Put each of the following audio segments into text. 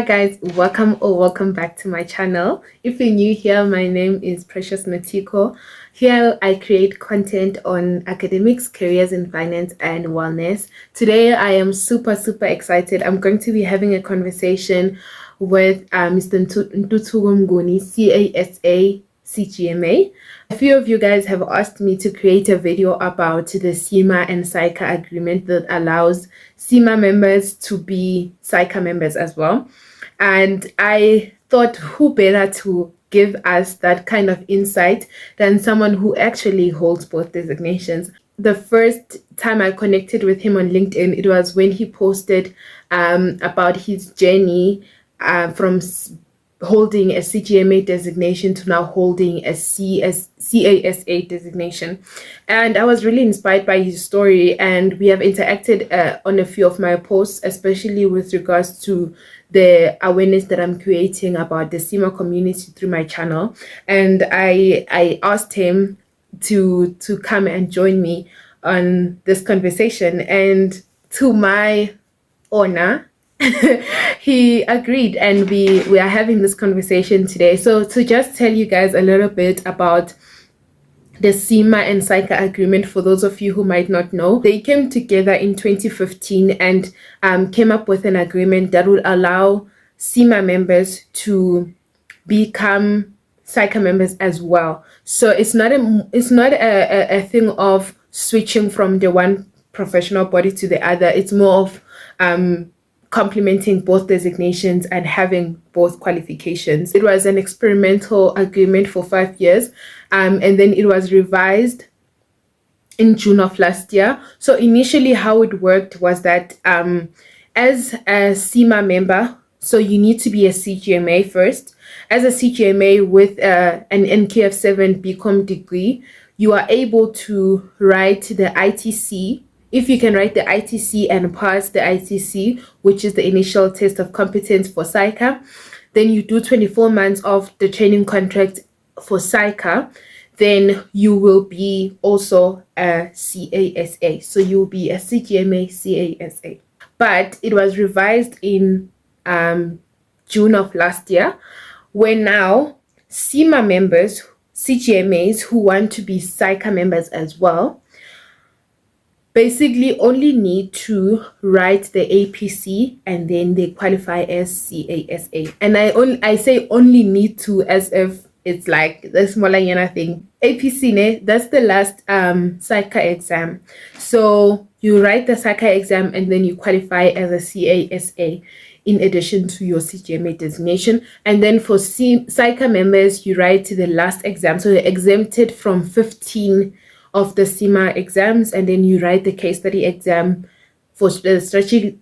guys, welcome back to my channel. If you're new here, my name is Precious Ntuthuko. Here I create content on academics, careers in finance and wellness. Today I am super excited. I'm going to be having a conversation with Mr. Ntuthuko Mnguni, CASA CGMA. A few of you guys have asked me to create a video about the CIMA and SAICA agreement that allows CIMA members to be SAICA members as well. And I thought, who better to give us that kind of insight than someone who actually holds both designations. The first time I connected with him on LinkedIn, it was when he posted about his journey from holding a CGMA designation to now holding a CASA designation. And I was really inspired by his story, and we have interacted on a few of my posts, especially with regards to the awareness that I'm creating about the CIMA community through my channel. And I asked him to come and join me on this conversation, and to my honor, he agreed, and we are having this conversation today. So to just tell you guys a little bit about the CIMA and SAICA agreement, for those of you who might not know, they came together in 2015 and came up with an agreement that will allow CIMA members to become SAICA members as well. So it's not a thing of switching from the one professional body to the other. It's more of complementing both designations and having both qualifications. It was an experimental agreement for 5 years, and then it was revised in June of last year. So initially how it worked was that as a CIMA member, so you need to be a CGMA first. As a CGMA with an NQF7 BCom degree, you are able to write the ITC. If you can write the ITC and pass the ITC, which is the initial test of competence for SAICA, then you do 24 months of the training contract for SAICA, then you will be also a CASA. So you will be a CGMA CASA. But it was revised in June of last year, where now CIMA members, CGMAs who want to be SAICA members as well, basically only need to write the APC and then they qualify as CASA. And I say only need to as if it's like the smaller yana thing. APC, that's the last SAICA exam. So you write the SAICA exam and then you qualify as a CASA in addition to your CGMA designation. And then for SAICA members, you write the last exam. So you're exempted from 15 of the CIMA exams, and then you write the case study exam for the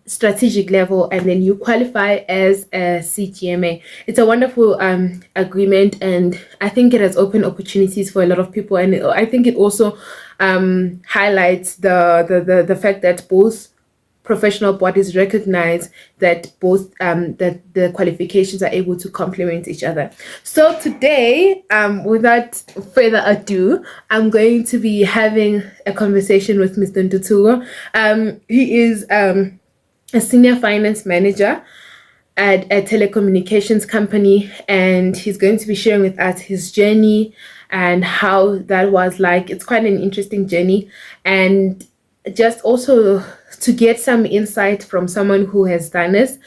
strategic level, and then you qualify as a CGMA. It's a wonderful agreement, and I think it has opened opportunities for a lot of people, and I think it also highlights the fact that both professional bodies recognize that both that the qualifications are able to complement each other. So today, without further ado, I'm going to be having a conversation with Mr. Ntuthuko. He is a senior finance manager at a telecommunications company, and he's going to be sharing with us his journey and how that was like. It's quite an interesting journey, and just also to get some insight from someone who has done this.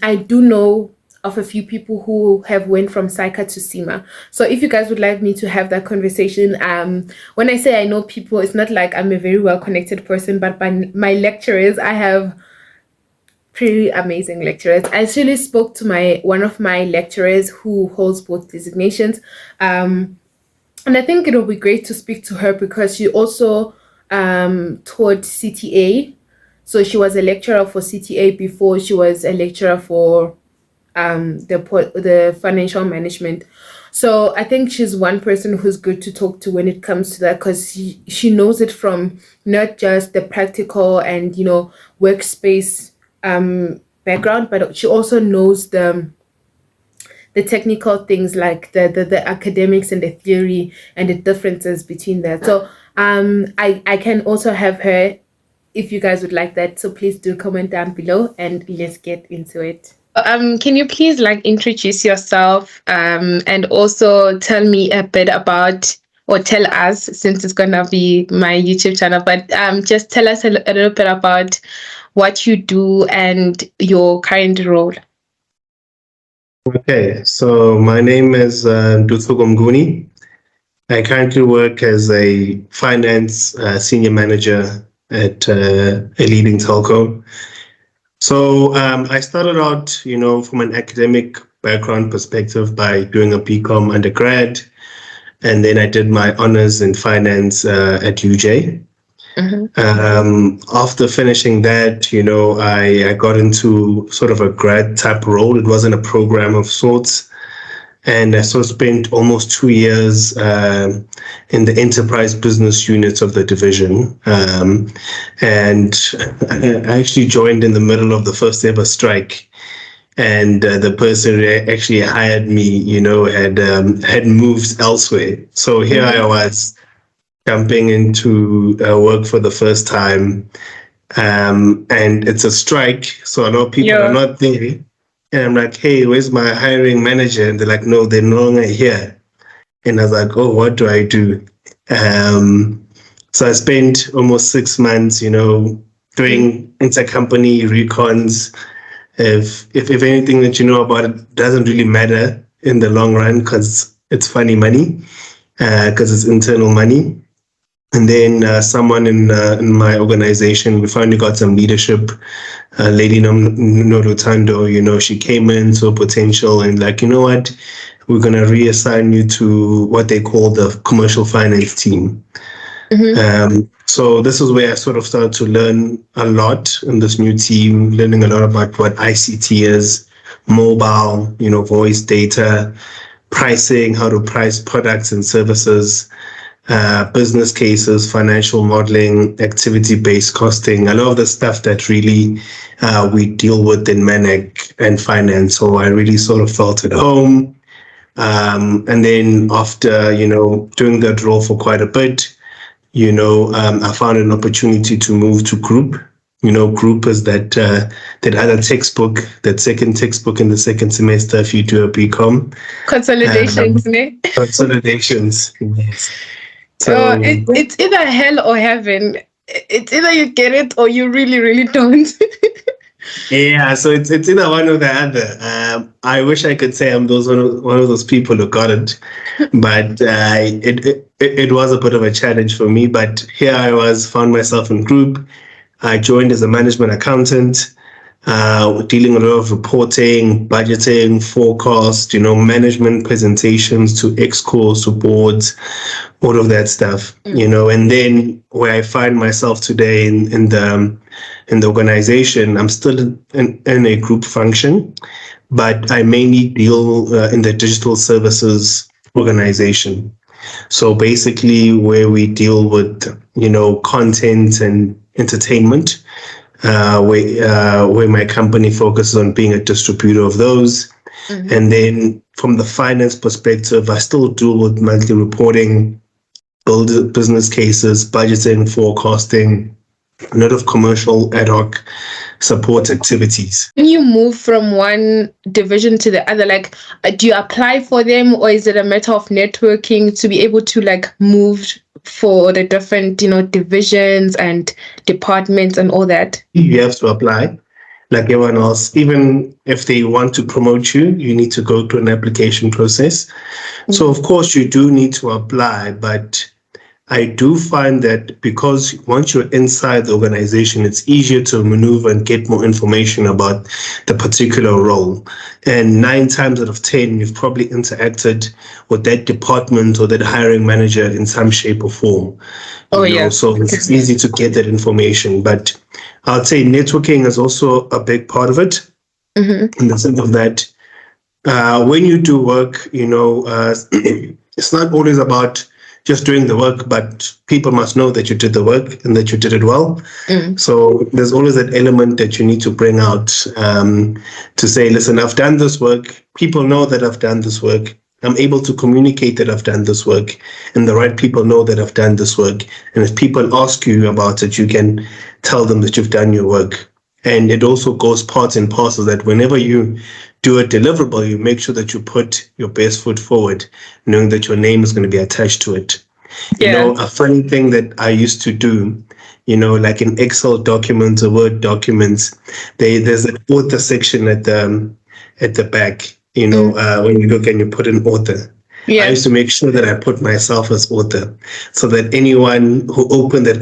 I do know of a few people who have went from SAICA to CIMA. So if you guys would like me to have that conversation, when I say I know people, it's not like I'm a very well connected person, but by my lecturers, I have pretty amazing lecturers. I actually spoke to one of my lecturers who holds both designations, and I think it will be great to speak to her because she also taught CTA. So she was a lecturer for CTA before she was a lecturer for the financial management. So I think she's one person who's good to talk to when it comes to that, because she knows it from not just the practical and workspace background, but she also knows the technical things, like the academics and the theory and the differences between that. So I can also have her if you guys would like that. So please do comment down below and let's get into it. Can you please introduce yourself and also tell me a bit about, or tell us, since it's gonna be my YouTube channel, but just tell us a little bit about what you do and your current role. Okay, so my name is Ntuthuko Mnguni. I currently work as a finance senior manager at a leading telco. So I started out, from an academic background perspective by doing a BCom undergrad, and then I did my honors in finance at UJ. After finishing that, I got into sort of a grad type role. It wasn't a program of sorts. And I sort of spent almost 2 years in the enterprise business unit of the division. And I actually joined in the middle of the first ever strike. And the person who actually hired me, had moved elsewhere. So here I was jumping into work for the first time. And it's a strike, so a lot of people are not there. And I'm like, hey, where's my hiring manager? And they're like, no, they're no longer here. And I was like, oh, what do I do? So I spent almost 6 months, doing intercompany recons. If anything that you know about it doesn't really matter in the long run because it's funny money, because it's internal money. And then someone in my organization, we finally got some leadership. Lady Norotando, she came in, saw potential, and like, you know what, we're going to reassign you to what they call the commercial finance team. So this is where I sort of started to learn a lot in this new team, learning a lot about what ICT is, mobile, voice data, pricing, how to price products and services, business cases, financial modeling, activity-based costing, a lot of the stuff that really we deal with in Manec and finance. So I really sort of felt at home. And then after, doing that role for quite a bit, I found an opportunity to move to group. Group is that other textbook, that second textbook in the second semester if you do a BCom. Consolidations, ne? Consolidations, yes. So it's either hell or heaven. It's either you get it or you really, really don't. Yeah, so it's either one or the other. I wish I could say I'm one of those people who got it, but it was a bit of a challenge for me. But here I was, found myself in group. I joined as a management accountant, dealing with a lot of reporting, budgeting, forecast, management presentations to excos, to boards, all of that stuff, and then where I find myself today in the organization, I'm still in a group function, but I mainly deal in the digital services organization. So basically where we deal with, content and entertainment, where my company focuses on being a distributor of those. And then from the finance perspective, I still deal with monthly reporting, build business cases, budgeting, forecasting, a lot of commercial ad hoc support activities. When you move from one division to the other, do you apply for them, or is it a matter of networking to be able to move for the different, divisions and departments and all that? You have to apply like everyone else. Even if they want to promote you, you need to go through an application process. So of course you do need to apply, but I do find that because once you're inside the organization, it's easier to maneuver and get more information about the particular role. And 9 times out of 10, you've probably interacted with that department or that hiring manager in some shape or form. So it's easy to get that information. But I'd say networking is also a big part of it, in the sense of that when you do work, it's not always about just doing the work, but people must know that you did the work and that you did it well. So there's always that element that you need to bring out to say, listen, I've done this work. People know that I've done this work. I'm able to communicate that I've done this work, and the right people know that I've done this work. And if people ask you about it, you can tell them that you've done your work. And it also goes parts and parcels that whenever you do a deliverable, you make sure that you put your best foot forward, knowing that your name is going to be attached to it. You know, a funny thing that I used to do, you know, like in Excel documents or Word documents, there's an author section at the back, you know, when you look and you put an author. I used to make sure that I put myself as author so that anyone who opened that,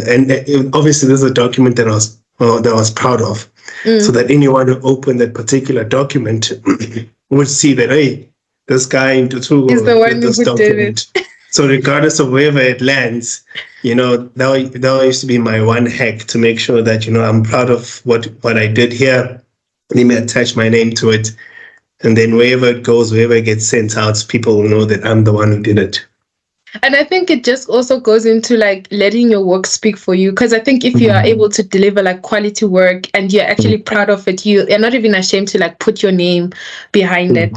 and obviously this is a document that I was proud of, so that anyone who opened that particular document would see that, hey, this guy Ntuthuko is the one did this who document. did it. So regardless of wherever it lands, you know, that used to be my one hack to make sure that, you know, I'm proud of what I did here. Let me attach my name to it. And then wherever it goes, wherever it gets sent out, people will know that I'm the one who did it. And I think it just also goes into like letting your work speak for you. Because I think if you are able to deliver like quality work and you're actually proud of it, you're not even ashamed to like put your name behind it.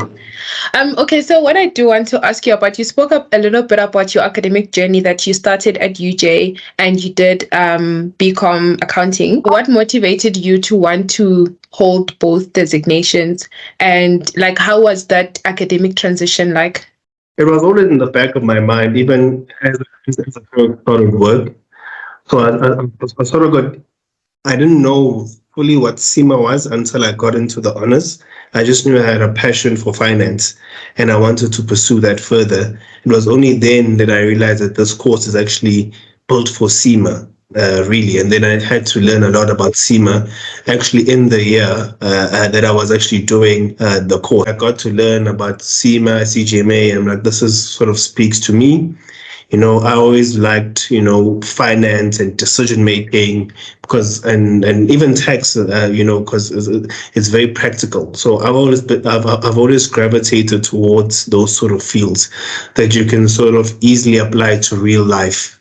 Okay, so what I do want to ask you about, you spoke up a little bit about your academic journey that you started at UJ and you did BCom accounting. What motivated you to want to hold both designations, and like how was that academic transition like? It was always in the back of my mind, even as I started work. So I sort of got, I didn't know fully what CIMA was until I got into the honors. I just knew I had a passion for finance and I wanted to pursue that further. It was only then that I realized that this course is actually built for CIMA, really. And then I had to learn a lot about CIMA actually in the year that I was actually doing the course. I got to learn about CIMA, CGMA, and I'm like, this is sort of speaks to me. You know, I always liked, you know, finance and decision making because, and even tax, you know, because it's very practical. So I've always gravitated towards those sort of fields that you can sort of easily apply to real life,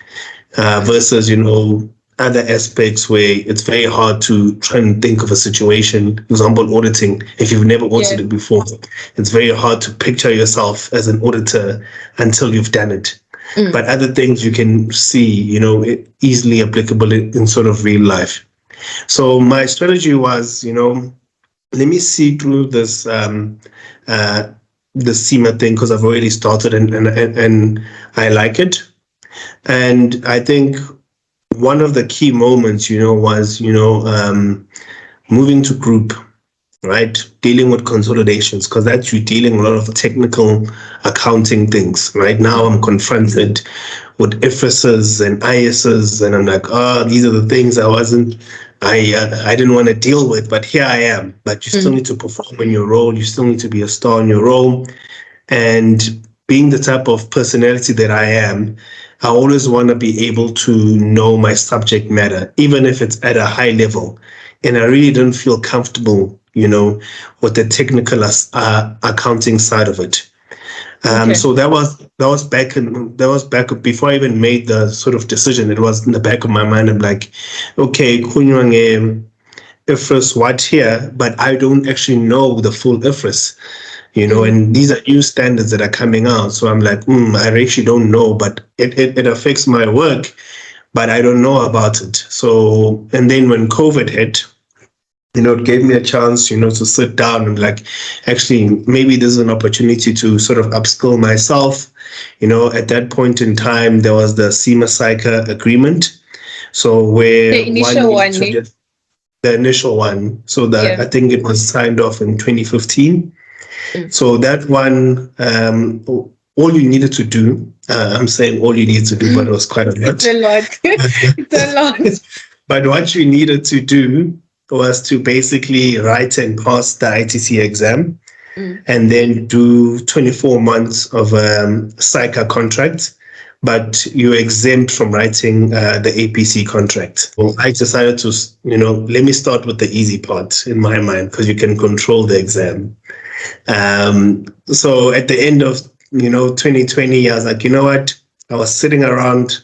versus, you know, other aspects where it's very hard to try and think of a situation. For example, auditing. If you've never audited before, it's very hard to picture yourself as an auditor until you've done it. But other things you can see, you know, easily applicable in sort of real life. So my strategy was, you know, let me see through this the CIMA thing because I've already started and I like it. And I think one of the key moments, you know, was, you know, moving to group, right? Dealing with consolidations, because that's you dealing a lot of technical accounting things. Right now I'm confronted with IFRSs and ISs, and I'm like, oh, these are the things I didn't want to deal with, but here I am. But you still need to perform in your role. You still need to be a star in your role. And being the type of personality that I am, I always want to be able to know my subject matter, even if it's at a high level. And I really didn't feel comfortable, you know, with the technical accounting side of it. So that was back before I even made the sort of decision. It was in the back of my mind. I'm like, okay, IFRS what here, but I don't actually know the full IFRS, you know, and these are new standards that are coming out. So I'm like, I actually don't know, but it affects my work, but I don't know about it. So, and then when COVID hit, you know, it gave me a chance, you know, to sit down and like, actually, maybe there's an opportunity to sort of upskill myself. You know, at that point in time, there was the CIMA-SAICA Agreement. So where the initial one, the initial one. So that I think it was signed off in 2015. So that one, all you needed to do, I'm saying all you needed to do, but it was quite a lot. It's a lot. It's a lot. But what you needed to do was to basically write and pass the ITC exam and then do 24 months of SAICA contract, but you're exempt from writing the APC contract. Well, I decided to, you know, let me start with the easy part in my mind because you can control the exam. So at the end of, you know, 2020, I was like, you know what? I was sitting around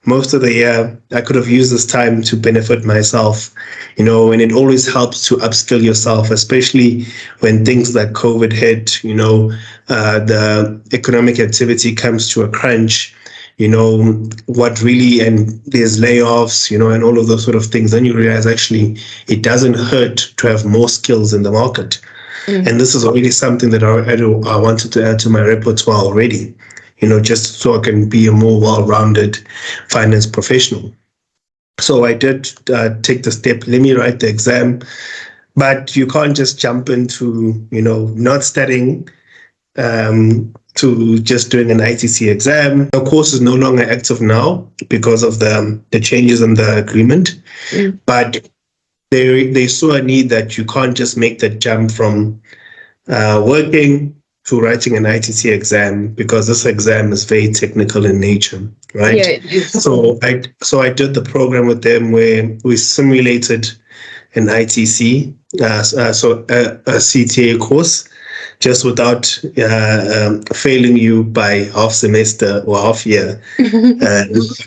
most of the year. I could have used this time to benefit myself, you know, and it always helps to upskill yourself, especially when things like COVID hit, you know, the economic activity comes to a crunch. what really, and there's layoffs, and all of those sort of things, then you realize actually it doesn't hurt to have more skills in the market. And this is already something that I wanted to add to my repertoire already, just so I can be a more well-rounded finance professional. So I did take the step, let me write the exam, but you can't just jump into, not studying to just doing an ITC exam. The course is no longer active now because of the changes in the agreement, but they saw a need that you can't just make that jump from working to writing an ITC exam, because this exam is very technical in nature, right? Yeah, it is. So I did the program with them where we simulated an ITC, a CTA course, just without failing you by half semester or half year.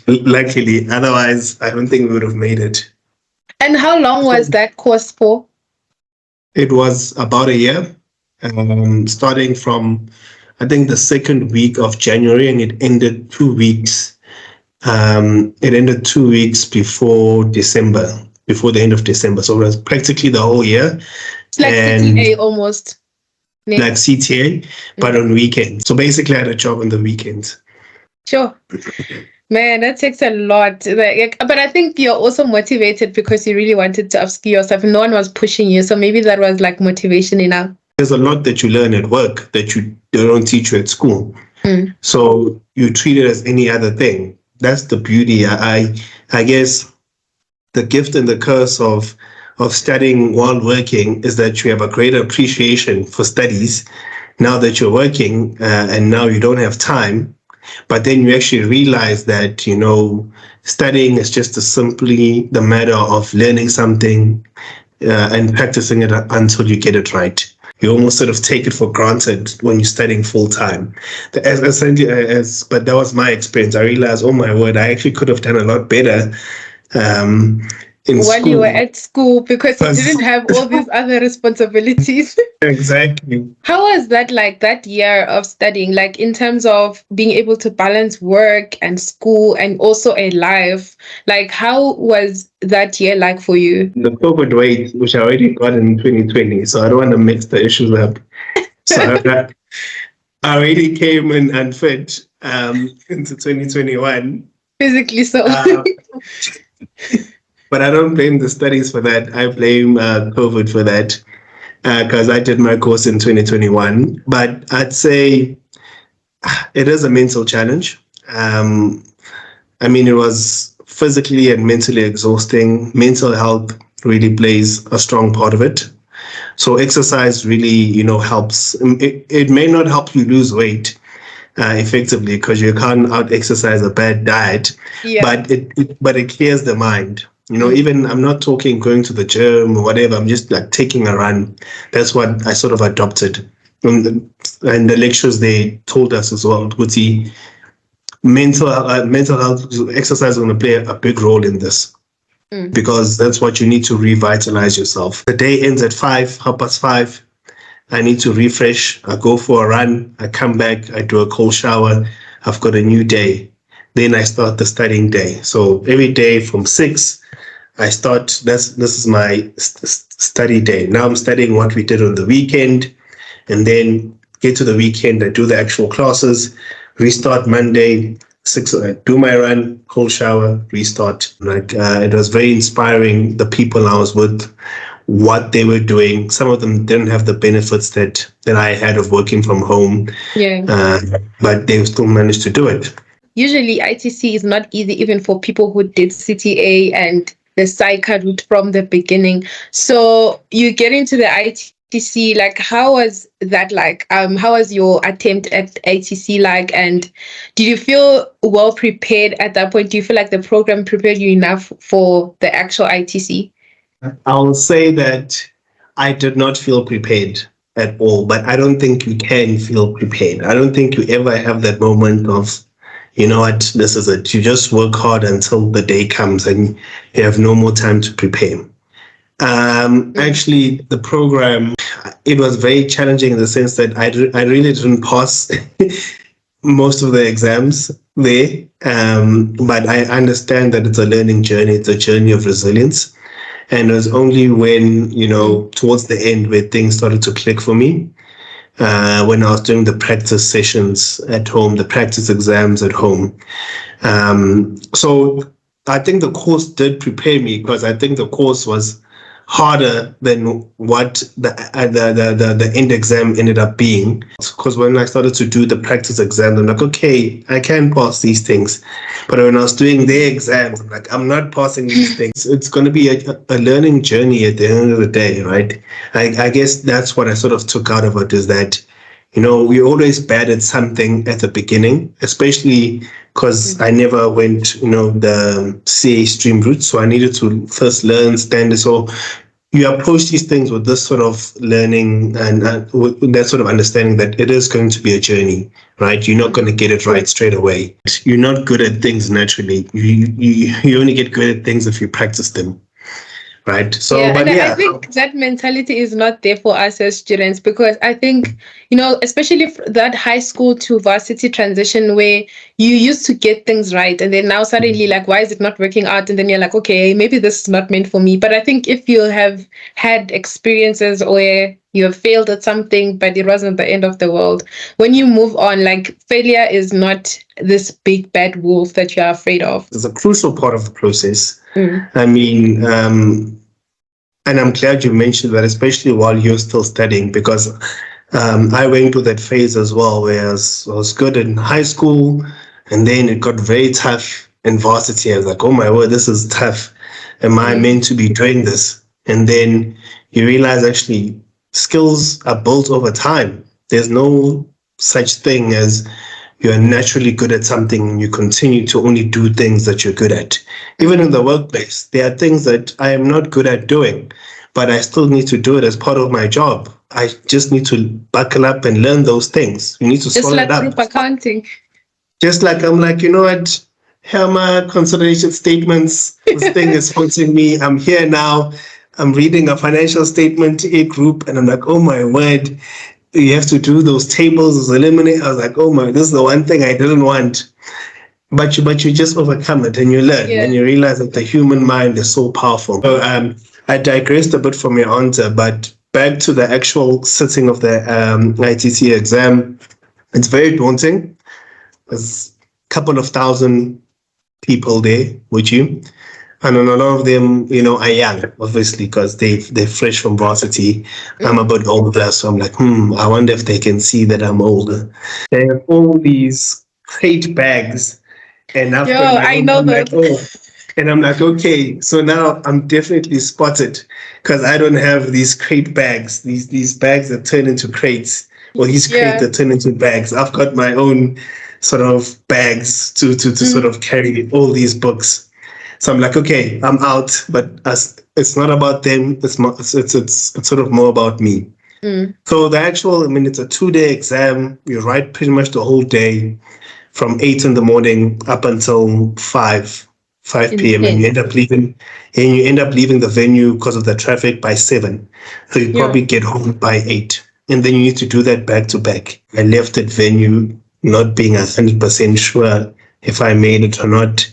Luckily, otherwise I don't think we would have made it. And how long was that course for? It was about a year, starting from, I think, the second week of January, and it ended 2 weeks. It ended 2 weeks before December, before the end of December. So it was practically the whole year. It's like CTA almost. Like CTA, but on weekends. So basically I had a job on the weekends. Sure. Man, that takes a lot. But I think you're also motivated because you really wanted to upskill yourself. No one was pushing you. So maybe that was like motivation enough. There's a lot that you learn at work that they don't teach you at school. So you treat it as any other thing. That's the beauty. I guess the gift and the curse of studying while working is that you have a greater appreciation for studies now that you're working, and now you don't have time. But then you actually realize that, studying is just simply the matter of learning something and practicing it until you get it right. You almost sort of take it for granted when you're studying full time. But that was my experience. I realized, oh my word, I actually could have done a lot better while you were at school, because you didn't have all these other responsibilities. Exactly. How was that, like that year of studying, like in terms of being able to balance work and school and also a life? Like, how was that year like for you? The COVID weight, which I already got in 2020, so I don't want to mix the issues up. So I already came in unfit into 2021. Physically so. But I don't blame the studies for that. I blame COVID for that, because I did my course in 2021. But I'd say it is a mental challenge. It was physically and mentally exhausting. Mental health really plays a strong part of it. So exercise really, helps. It may not help you lose weight effectively, because you can't out-exercise a bad diet, but it clears the mind. Even I'm not talking going to the gym or whatever, I'm just like taking a run. That's what I sort of adopted. And the lectures, they told us as well, Guti, mental health exercise is going to play a big role in this, because that's what you need to revitalize yourself. The day ends at 5:30. I need to refresh. I go for a run. I come back. I do a cold shower. I've got a new day. Then I start the studying day. So every day from 6, I start. This is my study day. Now I'm studying what we did on the weekend, and then get to the weekend. I do the actual classes. Restart Monday 6. I do my run, cold shower, restart. It was very inspiring. The people I was with, what they were doing. Some of them didn't have the benefits that I had of working from home. But they still managed to do it. Usually ITC is not easy, even for people who did CTA and the SAICA route from the beginning. So you get into the ITC, like how was that like? How was your attempt at ITC like? And did you feel well prepared at that point? Do you feel like the program prepared you enough for the actual ITC? I'll say that I did not feel prepared at all, but I don't think you can feel prepared. I don't think you ever have that moment of, you know what, this is it. You just work hard until the day comes and you have no more time to prepare. Actually, the program, it was very challenging in the sense that I really didn't pass most of the exams, there. But I understand that it's a learning journey. It's a journey of resilience. And it was only when, towards the end where things started to click for me, when I was doing the practice sessions at home, the practice exams at home. So I think the course did prepare me, because I think the course was harder than what the end exam ended up being. Because when I started to do the practice exam, I'm like, okay, I can pass these things. But when I was doing their exams, I'm like, I'm not passing these things. It's going to be a learning journey at the end of the day, right? I guess that's what I sort of took out of it, is that, we're always bad at something at the beginning, especially because I never went, the CA stream route. So I needed to first learn standards. So you approach these things with this sort of learning and with that sort of understanding that it is going to be a journey, right? You're not going to get it right straight away. You're not good at things naturally. You only get good at things if you practice them. Right. So, I think that mentality is not there for us as students, because I think, especially that high school to varsity transition where you used to get things right, and then now suddenly, like, why is it not working out? And then you're like, okay, maybe this is not meant for me. But I think if you have had experiences where you have failed at something, but it wasn't the end of the world, when you move on, like, failure is not this big bad wolf that you're afraid of. It's a crucial part of the process. I mean, and I'm glad you mentioned that, especially while you're still studying, because I went through that phase as well, where I was good in high school, and then it got very tough in varsity. I was like, oh my word, this is tough. Am I meant to be doing this? And then you realize actually skills are built over time. There's no such thing as you're naturally good at something and you continue to only do things that you're good at. Even in the workplace, there are things that I am not good at doing, but I still need to do it as part of my job. I just need to buckle up and learn those things. You need to swallow it up. Just like group accounting. Just like I'm like, you know what? Here are my consolidation statements. This thing is haunting me. I'm here now. I'm reading a financial statement to a group, and I'm like, oh my word. You have to do those tables, eliminate. I was like, oh my, this is the one thing I didn't want. But you just overcome it and you learn, and you realize that the human mind is so powerful. So I digressed a bit from your answer, but back to the actual sitting of the ITC exam, it's very daunting. There's a couple of thousand people there with you. And a lot of them, are young, obviously, because they're fresh from varsity. I'm a bit older, so I'm like, I wonder if they can see that I'm older. They have all these crate bags, and after I know that. And I'm like, okay, so now I'm definitely spotted, because I don't have these crate bags, these bags that turn into crates, or these crates that turn into bags. I've got my own sort of bags to sort of carry all these books. So I'm like, okay, I'm out, but it's not about them. It's sort of more about me. So the actual, it's a 2-day exam. You write pretty much the whole day from 8 in the morning up until 5 p.m. And you end up leaving the venue because of the traffic by 7. So you probably get home by 8. And then you need to do that back to back. I left that venue not being 100% sure if I made it or not.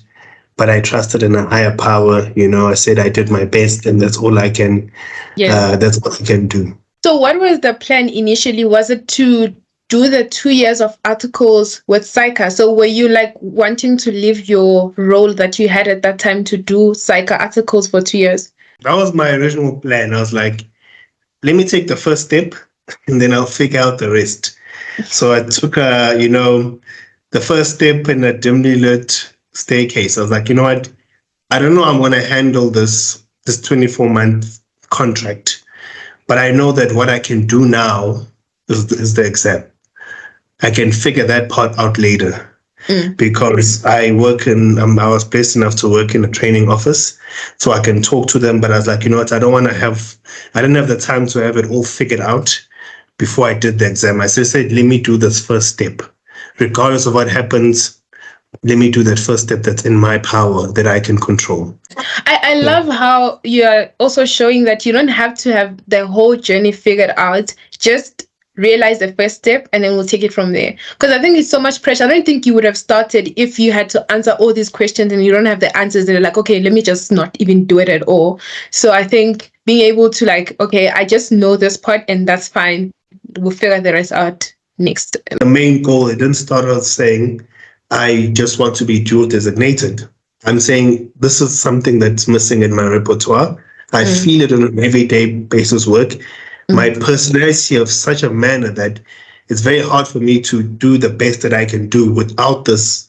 But I trusted in a higher power. I said I did my best, and that's all I can. That's what I can do. So, what was the plan initially? Was it to do the 2 years of articles with SAICA? So, were you like wanting to leave your role that you had at that time to do SAICA Articles for 2 years? That was my original plan. I was like, let me take the first step, and then I'll figure out the rest. So I took the first step in a dimly lit staircase. I was like, you know what? I don't know I'm going to handle this 24-month contract, but I know that what I can do now is the exam. I can figure that part out later because I was blessed enough to work in a training office, so I can talk to them. But I was like, you know what? I didn't have the time to have it all figured out before I did the exam. I just said, let me do this first step, regardless of what happens. Let me do that first step that's in my power that I can control. I love how you're also showing that you don't have to have the whole journey figured out. Just realize the first step, and then we'll take it from there. Because I think it's so much pressure. I don't think you would have started if you had to answer all these questions and you don't have the answers, and you're like, okay, let me just not even do it at all. So I think being able to like, okay, I just know this part and that's fine. We'll figure the rest out next. The main goal, it didn't start out saying, I just want to be dual designated. I'm saying this is something that's missing in my repertoire. I feel it on an everyday basis work. My personality of such a manner that it's very hard for me to do the best that I can do without this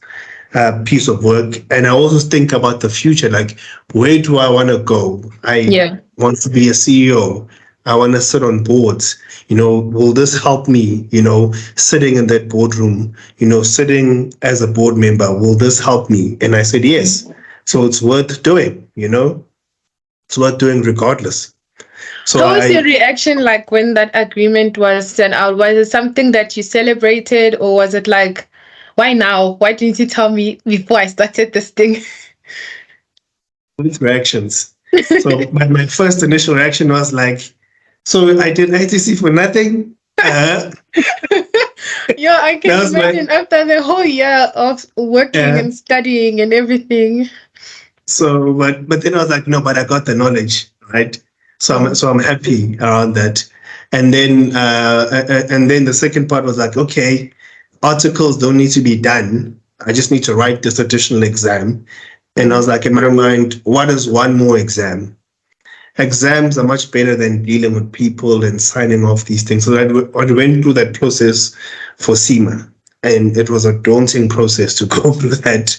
piece of work. And I also think about the future, like, where do I want to go? I want to be a CEO. I want to sit on boards. Will this help me, sitting in that boardroom, sitting as a board member, will this help me? And I said, yes. So it's worth doing, it's worth doing regardless. So how was your reaction like when that agreement was sent out? Was it something that you celebrated, or was it like, why now? Why didn't you tell me before I started this thing? Both reactions. So my first initial reaction was like, so I did ITC for nothing? Yeah, I can imagine after the whole year of working and studying and everything. So, but then I was like, no, but I got the knowledge, right? So I'm happy around that. And then the second part was like, okay, articles don't need to be done. I just need to write this additional exam. And I was like, in my mind, what is one more exam? Exams are much better than dealing with people and signing off these things. So I went through that process for CIMA, and it was a daunting process to go through that.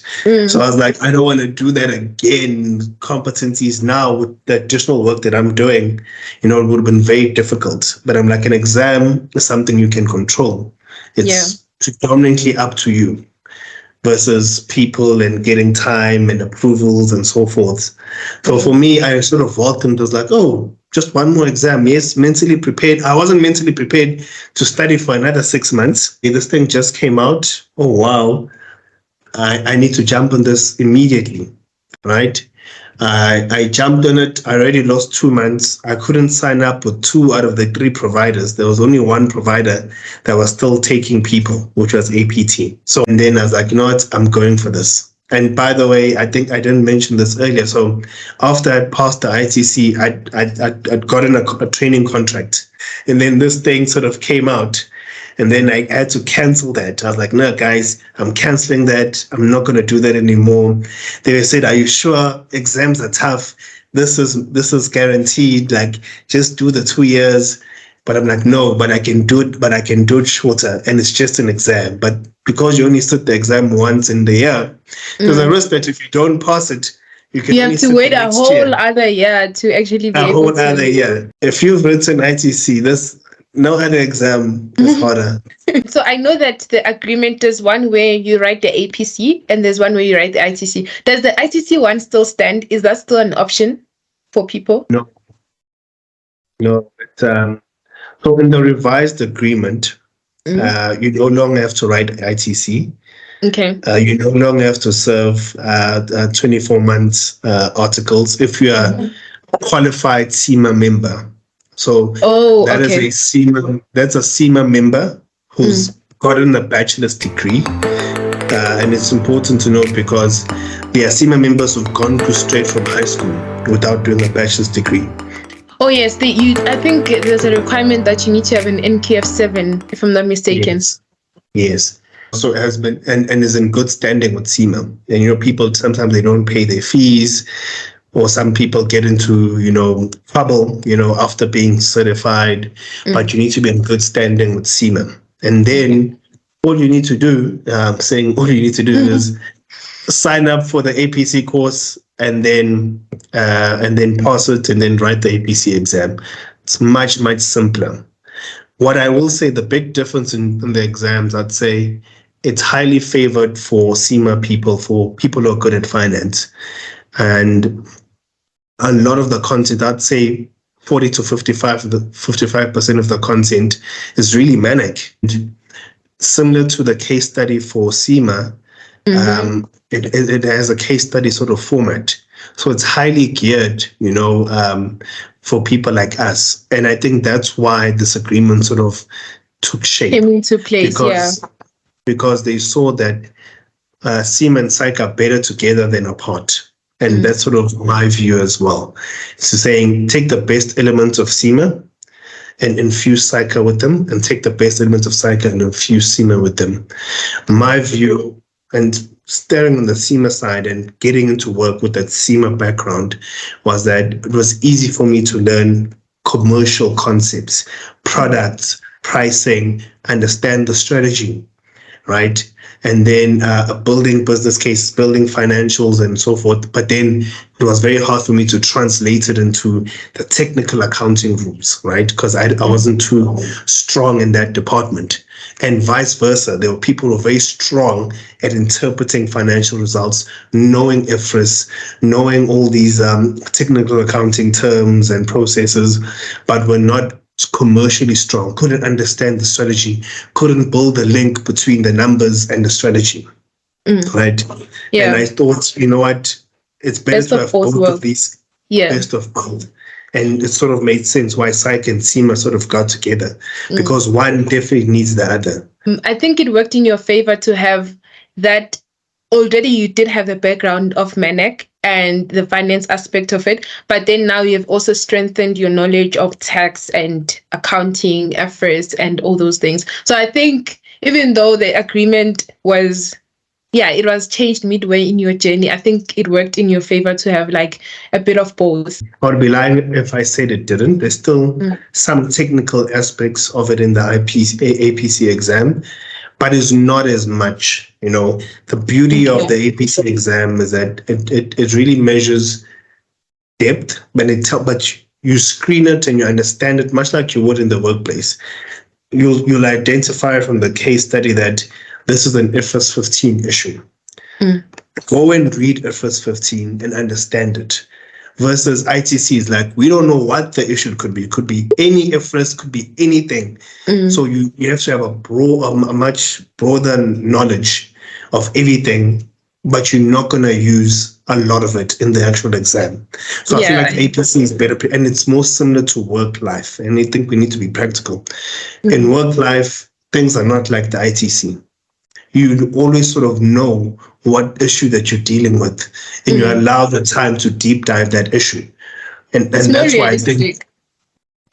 So I was like, I don't want to do that again. Competencies now with the additional work that I'm doing, it would have been very difficult. But I'm like, an exam is something you can control. It's predominantly up to you versus people and getting time and approvals and so forth. So for me, I sort of welcomed, was like, oh, just one more exam. Yes, mentally prepared. I wasn't mentally prepared to study for another 6 months. This thing just came out. Oh, wow. I need to jump on this immediately, right? I jumped on it. I already lost 2 months. I couldn't sign up with 2 out of the 3 providers. There was only one provider that was still taking people, which was APT. So, and then I was like, you know what? I'm going for this. And by the way, I think I didn't mention this earlier. So after I passed the ITC, I'd gotten a training contract. And then this thing sort of came out. And then I had to cancel that. I was like, no, guys, I'm canceling that. I'm not going to do that anymore. They said, are you sure? Exams are tough. This is guaranteed. Like, just do the 2 years. But I'm like, no, but I can do it. But I can do it shorter. And it's just an exam. But because you only sit the exam once in the year, there's a risk that if you don't pass it, you have to wait a whole other year to actually be able to. A whole other year. If you've written ITC, no other exam is harder. So I know that the agreement is one where you write the APC and there's one where you write the ITC. Does the ITC one still stand? Is that still an option for people? No. So in the revised agreement, you no longer have to write ITC. Okay. You no longer have to serve 24 months articles if you are a qualified CIMA member. So is a CIMA. That's a CIMA member who's gotten a bachelor's degree, and it's important to note because there are CIMA members who've gone straight from high school without doing a bachelor's degree. Oh yes, I think there's a requirement that you need to have an NQF 7, if I'm not mistaken. Yes. So it has been and is in good standing with CIMA. And people sometimes they don't pay their fees. Or some people get into, trouble, after being certified, but you need to be in good standing with CIMA. And then all you need to do, is sign up for the APC course and then pass it and then write the APC exam. It's much, much simpler. What I will say, the big difference in the exams, I'd say it's highly favored for CIMA people, for people who are good at finance. And a lot of the content, I'd say 40 to 55% of the content is really manic. And similar to the case study for CIMA, it has a case study sort of format. So it's highly geared, for people like us. And I think that's why this agreement sort of took shape. Came into place, because they saw that CIMA and SAICA are better together than apart. And that's sort of my view as well. So saying, take the best elements of CIMA and infuse SAICA with them, and take the best elements of SAICA and infuse CIMA with them. My view, and staring on the CIMA side and getting into work with that CIMA background, was that it was easy for me to learn commercial concepts, products, pricing, understand the strategy, right? And then building business cases, building financials and so forth. But then it was very hard for me to translate it into the technical accounting rules, right? Because I wasn't too strong in that department. And vice versa. There were people who were very strong at interpreting financial results, knowing IFRS, knowing all these technical accounting terms and processes, but were not commercially strong, couldn't understand the strategy, couldn't build a link between the numbers and the strategy, right? And I thought, you know what, it's better to have both of these, best of both. And it sort of made sense why SAICA and CIMA sort of got together, because one definitely needs the other. I think it worked in your favor to have that. Already you did have the background of MANEC and the finance aspect of it, but then now you've also strengthened your knowledge of tax and accounting, IFRS, and all those things. So I think even though the agreement was, it was changed midway in your journey, I think it worked in your favor to have like a bit of both. I would be lying if I said it didn't. There's still some technical aspects of it in the APC exam, but it's not as much. You know, the beauty of the APC exam is that it really measures depth, but you screen it and you understand it much like you would in the workplace. You'll identify from the case study that this is an IFRS 15 issue. Go and read IFRS 15 and understand it. Versus ITC is like, we don't know what the issue could be. It could be any IFRS, could be anything. So you have to have a much broader knowledge of everything, but you're not going to use a lot of it in the actual exam. So I feel like APC is better, and it's more similar to work life. And I think we need to be practical. In work life, things are not like the ITC. You always sort of know what issue that you're dealing with, and you allow the time to deep dive that issue. And that's why I think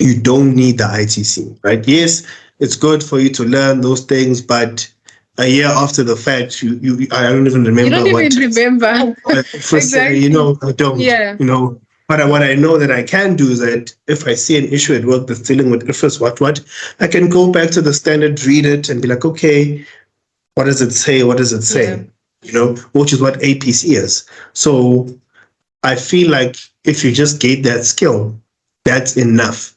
you don't need the ITC, right? Yes, it's good for you to learn those things, but a year after the fact, I don't even remember. You don't even remember. Exactly. I don't. But what I know that I can do is that if I see an issue at work that's dealing with IFRS, I can go back to the standard, read it, and be like, okay, what does it say? What does it say? Which is what APC is. So I feel like if you just get that skill, that's enough.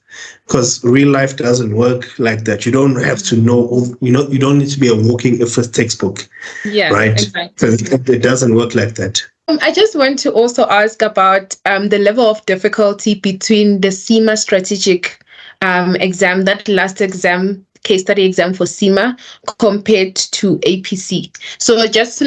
Because real life doesn't work like that. You don't have to know, you don't need to be a walking IFRS textbook. Right? Exactly. It doesn't work like that. I just want to also ask about the level of difficulty between the CIMA strategic exam, that last exam, case study exam for CIMA, compared to APC. So just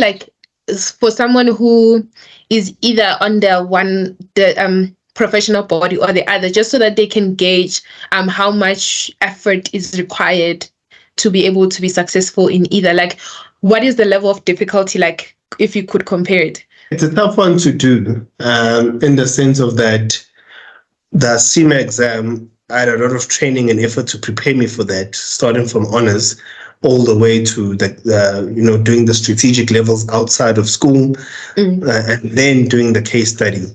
for someone who is either on the professional body or the other, just so that they can gauge how much effort is required to be able to be successful in either. Like, what is the level of difficulty, like, if you could compare it? It's a tough one to do in the sense of that the CIMA exam, I had a lot of training and effort to prepare me for that, starting from honors all the way to doing the strategic levels outside of school, and then doing the case study.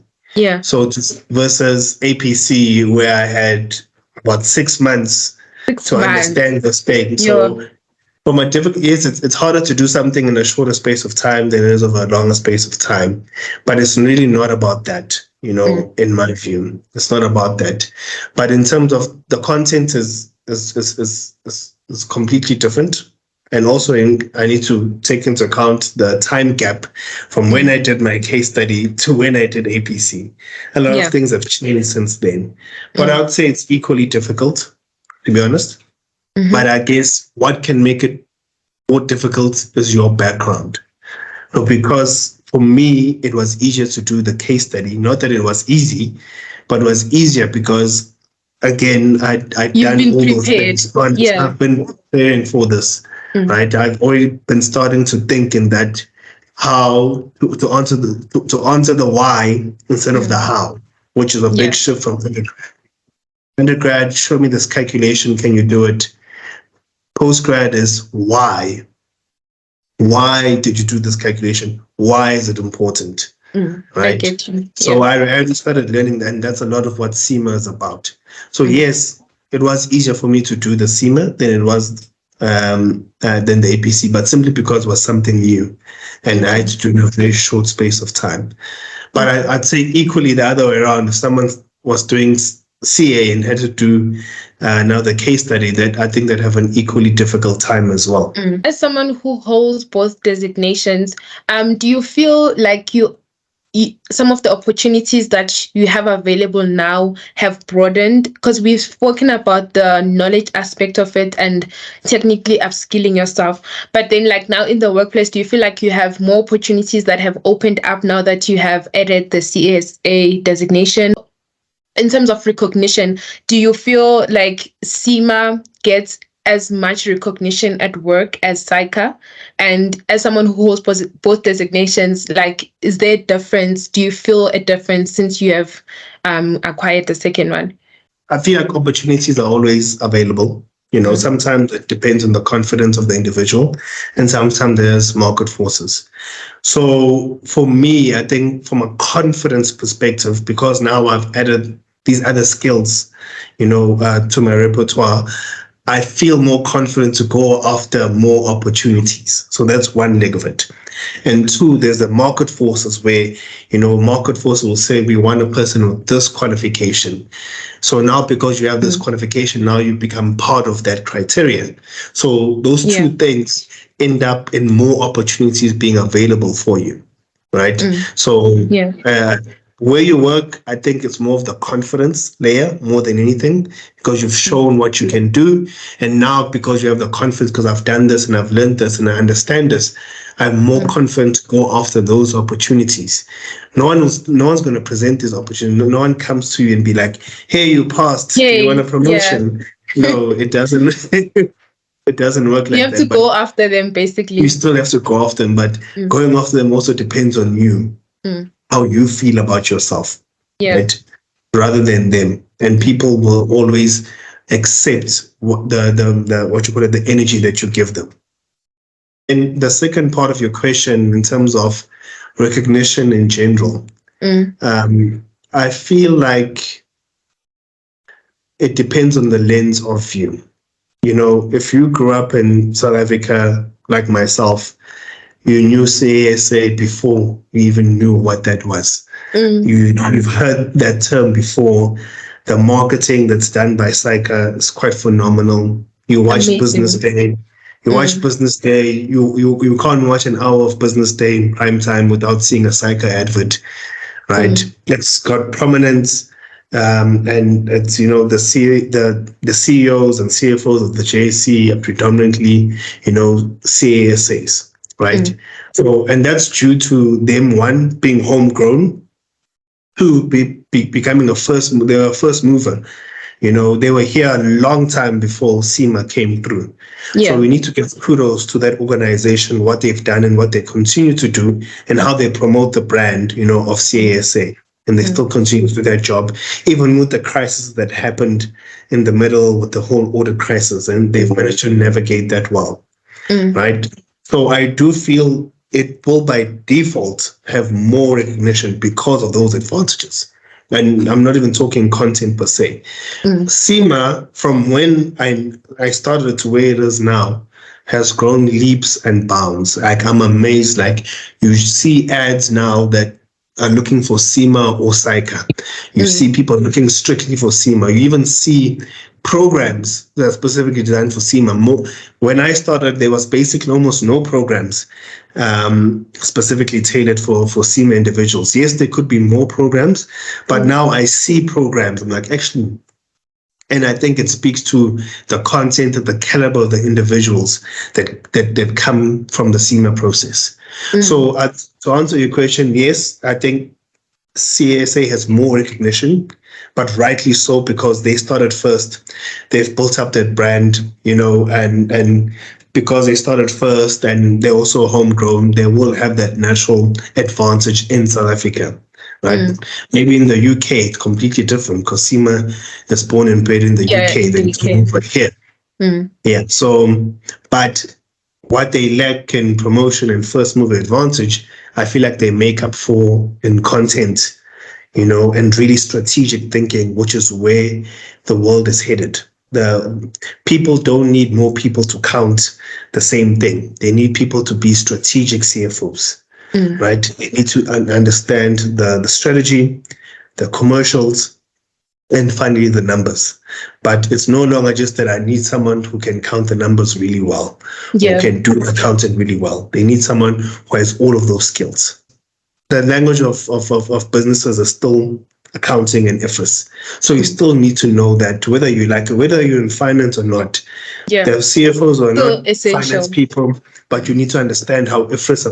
So versus APC, where I had about 6 months to understand the space. So from a difficult, yes, it's harder to do something in a shorter space of time than it is over a longer space of time. But it's really not about that, in my view. It's not about that. But in terms of the content is completely different. And also I need to take into account the time gap from when I did my case study to when I did APC. A lot of things have changed since then. But I would say it's equally difficult, to be honest. But I guess what can make it more difficult is your background. Because for me, it was easier to do the case study. Not that it was easy, but it was easier because again, I'd You've done been all those prepared. things. But Yeah. I've been preparing for this, right? I've already been starting to think in that how to answer the why instead of the how, which is a big shift from undergrad. Undergrad, show me this calculation, can you do it? Postgrad is why. Why did you do this calculation? Why is it important? I Right? get you. So I already started learning that, and that's a lot of what CIMA is about. So yes, it was easier for me to do the CIMA than it was than the APC, but simply because it was something new, and I had to do it in a very short space of time. But I'd say equally the other way around. If someone was doing CA and had to do now the case study, that I think they'd have an equally difficult time as well. As someone who holds both designations, do you feel like some of the opportunities that you have available now have broadened? Because we've spoken about the knowledge aspect of it and technically upskilling yourself. But then like now in the workplace, do you feel like you have more opportunities that have opened up now that you have added the CSA designation? In terms of recognition, do you feel like CIMA gets as much recognition at work as SAICA? And as someone who holds both designations, like, is there a difference? Do you feel a difference since you have acquired the second one? I feel like opportunities are always available. Sometimes it depends on the confidence of the individual, and sometimes there's market forces. So for me, I think from a confidence perspective, because now I've added these other skills, to my repertoire, I feel more confident to go after more opportunities. So that's one leg of it. And two, there's the market forces where, market forces will say, we want a person with this qualification. So now because you have this qualification, now you become part of that criteria. So those two things end up in more opportunities being available for you, right? So where you work, I think it's more of the confidence layer more than anything, because you've shown what you can do. And now because you have the confidence, because I've done this and I've learned this and I understand this, I'm more confident to go after those opportunities. No one's going to present this opportunity. No one comes to you and be like, hey, you passed. Hey, you want a promotion? No, it doesn't. It doesn't work like that. You have to go after them, basically. You still have to go after them, but going after them also depends on you. How you feel about yourself, right? Rather than them. And people will always accept what the energy that you give them. And the second part of your question, in terms of recognition in general, I feel like it depends on the lens of view. If you grew up in South Africa, like myself, you knew CASA before you even knew what that was. You've heard that term before. The marketing that's done by SAICA is quite phenomenal. You watch Business Day. You watch Business Day. You can't watch an hour of Business Day in prime time without seeing a SAICA advert, right? It's got prominence, and it's the CEOs and CFOs of the JSE are predominantly CASAs. Right. So, and that's due to them, one, being homegrown, two, becoming they were a first mover. They were here a long time before CIMA came through. So we need to give kudos to that organization, what they've done and what they continue to do, and how they promote the brand, of CASA. And they still continue to do their job, even with the crisis that happened in the middle with the whole audit crisis, and they've managed to navigate that well. Right. So I do feel it will by default have more recognition because of those advantages. And I'm not even talking content per se. CIMA, from when I started to where it is now, has grown leaps and bounds. Like, I'm amazed. Like, you see ads now that are looking for CIMA or SAICA. You see people looking strictly for CIMA. You even see programs that are specifically designed for CIMA. When I started, there was basically almost no programs specifically tailored for CIMA individuals. Yes, there could be more programs, but now I see programs. I'm like, actually, and I think it speaks to the content and the caliber of the individuals that come from the CIMA process. So to answer your question, yes, I think CSA has more recognition, but rightly so, because they started first. They've built up that brand, and because they started first and they're also homegrown, they will have that natural advantage in South Africa. Right? Maybe in the UK it's completely different because CIMA is born and bred in the UK, then it's over here. Yeah. So, but what they lack in promotion and first mover advantage, I feel like they make up for in content, and really strategic thinking, which is where the world is headed. The people don't need more people to count the same thing. They need people to be strategic CFOs, right? They need to understand the strategy, the commercials, and finally the numbers. But it's no longer just that I need someone who can count the numbers really well, who can do accounting really well. They need someone who has all of those skills. The language of businesses is still accounting and IFRS. So you still need to know that whether you like it, whether you're in finance or not, the CFOs are not essential finance people, but you need to understand how IFRS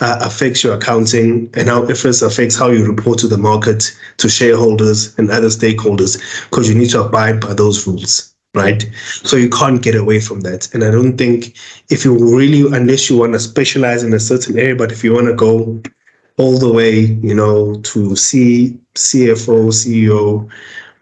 affects your accounting and how IFRS affects how you report to the market, to shareholders and other stakeholders, because you need to abide by those rules. Right. So you can't get away from that. And I don't think if you really, unless you want to specialize in a certain area, but if you want to go all the way, to CFO, CEO,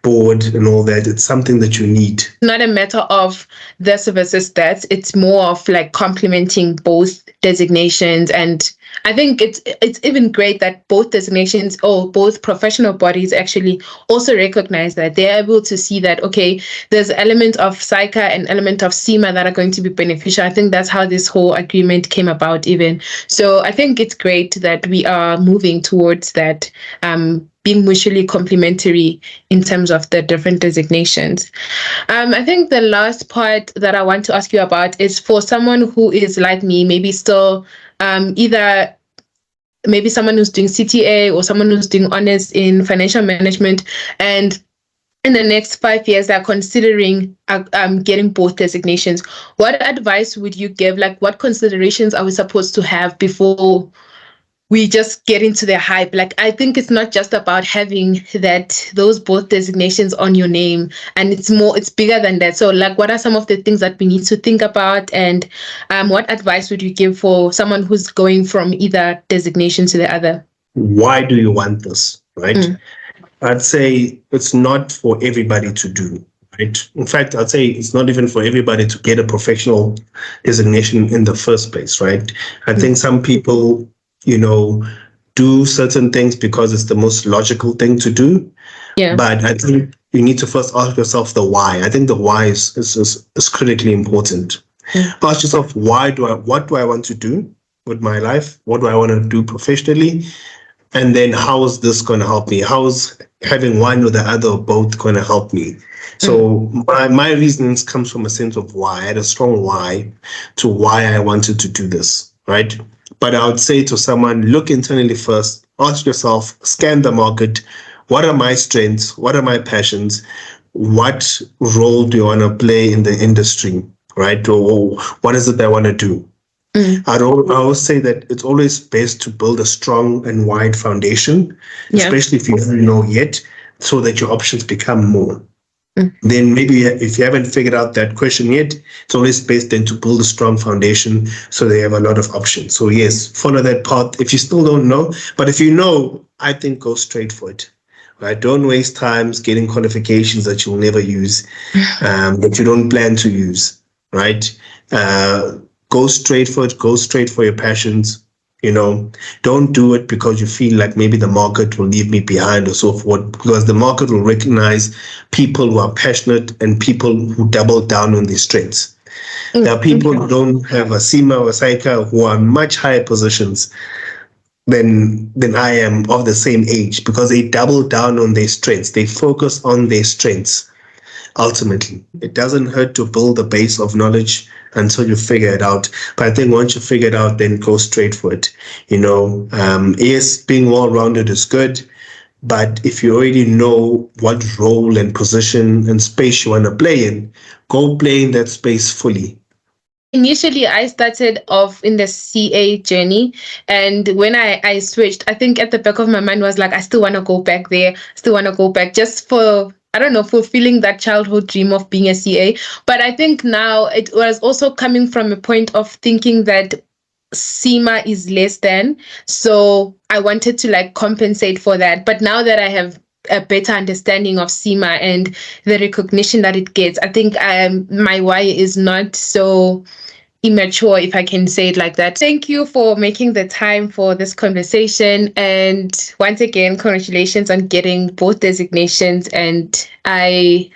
board and all that, it's something that you need. Not a matter of this versus that. It's more of like complementing both designations. And I think it's even great that both designations or both professional bodies actually also recognize that they're able to see that, okay, there's element of SAICA and element of CIMA that are going to be beneficial. I think that's how this whole agreement came about even. So I think it's great that we are moving towards that, being mutually complementary in terms of the different designations. I think the last part that I want to ask you about is for someone who is like me, maybe still either maybe someone who's doing CTA or someone who's doing honors in financial management, and in the next 5 years they're considering getting both designations. What advice would you give? Like, what considerations are we supposed to have before we just get into the hype? Like, I think it's not just about having those both designations on your name, and it's bigger than that. So like, what are some of the things that we need to think about, and what advice would you give for someone who's going from either designation to the other? Why do you want this, right? I'd say it's not for everybody to do, right? In fact, I'd say it's not even for everybody to get a professional designation in the first place, right? I think some people do certain things because it's the most logical thing to do. Yeah. But I think you need to first ask yourself the why. I think the why is critically important. Ask yourself, what do I want to do with my life? What do I want to do professionally? And then how is this going to help me? How is having one or the other or both going to help me? So my reasons comes from a sense of why. I had a strong why to why I wanted to do this, right? But I would say to someone, look internally first, ask yourself, scan the market. What are my strengths? What are my passions? What role do you want to play in the industry, right? Or what is it I want to do? I always say that it's always best to build a strong and wide foundation, especially if you don't know yet, so that your options become more. Then maybe if you haven't figured out that question yet, it's always best then to build a strong foundation so they have a lot of options. So yes, follow that path if you still don't know. But if you know, I think go straight for it. Right? Don't waste time getting qualifications that you'll never use, that you don't plan to use. Right? Go straight for it. Go straight for your passions. Don't do it because you feel like maybe the market will leave me behind or so forth, because the market will recognize people who are passionate and people who double down on their strengths. There are people who don't have a CIMA or SAICA who are in much higher positions than I am of the same age, because they double down on their strengths. They focus on their strengths. Ultimately, it doesn't hurt to build a base of knowledge until you figure it out. But I think once you figure it out, then go straight for it. Yes, being well-rounded is good, but if you already know what role and position and space you want to play in, go play in that space fully. Initially, I started off in the CA journey, and when I switched, I think at the back of my mind was like, I still want to go back there, still want to go back just for, I don't know, fulfilling that childhood dream of being a CA. But I think now it was also coming from a point of thinking that CIMA is less than, so I wanted to like compensate for that. But now that I have a better understanding of CIMA and the recognition that it gets, I think my why is not so immature, if I can say it like that. Thank you for making the time for this conversation. And once again, congratulations on getting both designations. And I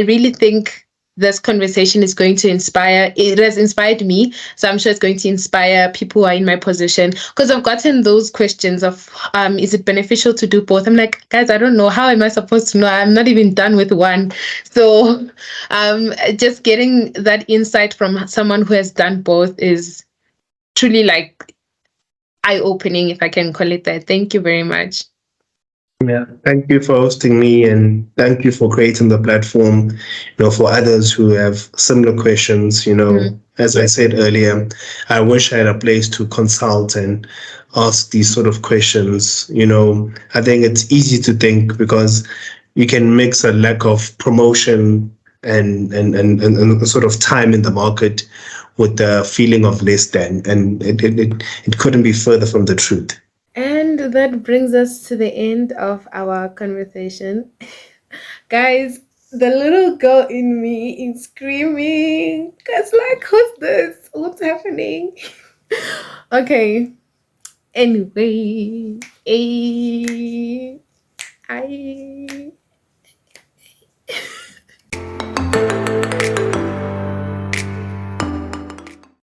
really think this conversation is going to inspire. It has inspired me, so I'm sure it's going to inspire people who are in my position, because I've gotten those questions of is it beneficial to do both? I'm like, guys, I don't know, how am I supposed to know? I'm not even done with one. So just getting that insight from someone who has done both is truly like eye-opening, if I can call it that. Thank you very much. Yeah, thank you for hosting me, and thank you for creating the platform, for others who have similar questions. As I said earlier, I wish I had a place to consult and ask these sort of questions. I think it's easy to think because you can mix a lack of promotion and sort of time in the market with the feeling of less than, and it couldn't be further from the truth. And that brings us to the end of our conversation. Guys, the little girl in me is screaming. Cause like, who's this? What's happening? Okay. Anyway, I